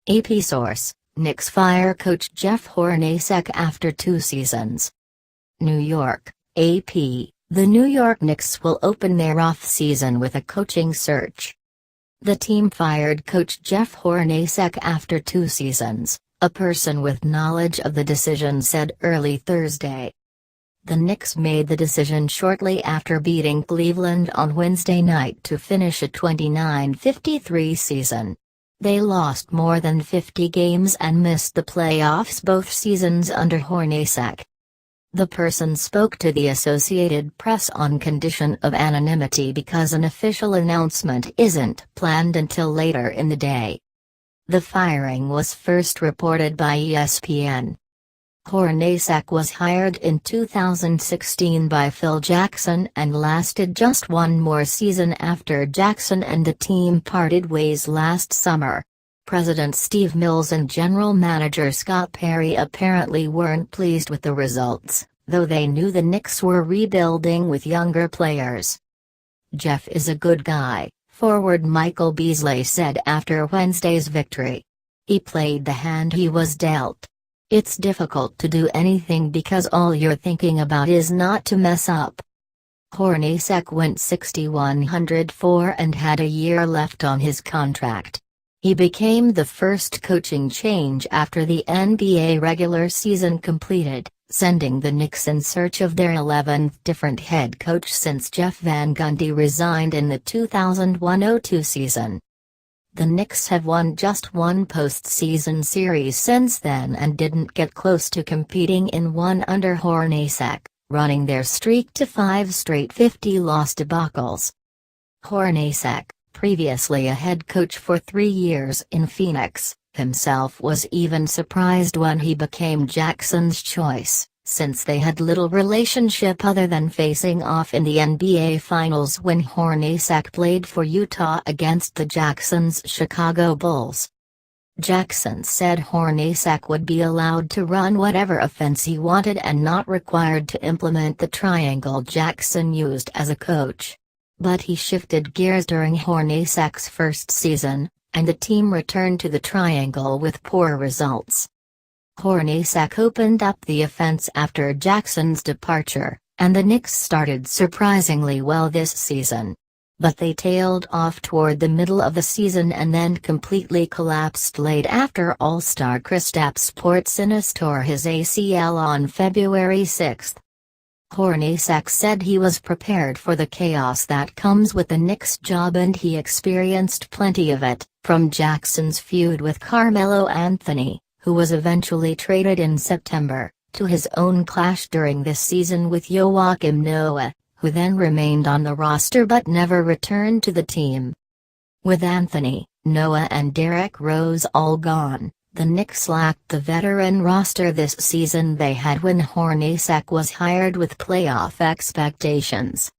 AP source: Knicks fire coach Jeff Hornacek after 2 seasons. New York, AP. The New York Knicks will open their off-season with a coaching search. The team fired coach Jeff Hornacek after 2 seasons, a person with knowledge of the decision said early Thursday. The Knicks made the decision shortly after beating Cleveland on Wednesday night to finish a 29-53 season. They lost more than 50 games and missed the playoffs both seasons under Hornacek. The person spoke to the Associated Press on condition of anonymity because an official announcement isn't planned until later in the day. The firing was first reported by ESPN. Hornacek was hired in 2016 by Phil Jackson and lasted just one more season after Jackson and the team parted ways last summer. President Steve Mills and General Manager Scott Perry apparently weren't pleased with the results, though they knew the Knicks were rebuilding with younger players. "Jeff is a good guy," forward Michael Beasley said after Wednesday's victory. "He played the hand he was dealt. It's difficult to do anything because all you're thinking about is not to mess up." Hornacek went 6,104 and had a year left on his contract. He became the first coaching change after the NBA regular season completed, sending the Knicks in search of their 11th different head coach since Jeff Van Gundy resigned in the 2001-02 season. The Knicks have won just one postseason series since then and didn't get close to competing in one under Hornacek, running their streak to 5 straight 50-loss debacles. Hornacek, previously a head coach for 3 years in Phoenix, himself was even surprised when he became Jackson's choice, since they had little relationship other than facing off in the NBA Finals when Hornacek played for Utah against the Jackson's Chicago Bulls. Jackson said Hornacek would be allowed to run whatever offense he wanted and not required to implement the triangle Jackson used as a coach. But he shifted gears during Hornacek's first season, and the team returned to the triangle with poor results. Hornacek opened up the offense after Jackson's departure, and the Knicks started surprisingly well this season. But they tailed off toward the middle of the season and then completely collapsed late after All-Star Kristaps Porzingis tore his ACL on February 6. Hornacek said he was prepared for the chaos that comes with the Knicks job and he experienced plenty of it, from Jackson's feud with Carmelo Anthony, who was eventually traded in September, to his own clash during this season with Joakim Noah, who then remained on the roster but never returned to the team. With Anthony, Noah and Derrick Rose all gone, the Knicks lacked the veteran roster this season they had when Hornacek was hired with playoff expectations.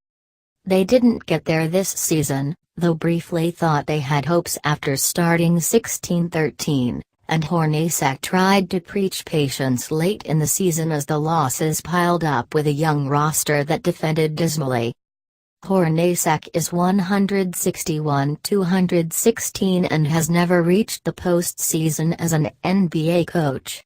They didn't get there this season, though briefly thought they had hopes after starting 16-13, and Hornacek tried to preach patience late in the season as the losses piled up with a young roster that defended dismally. Hornacek is 161-216 and has never reached the postseason as an NBA coach.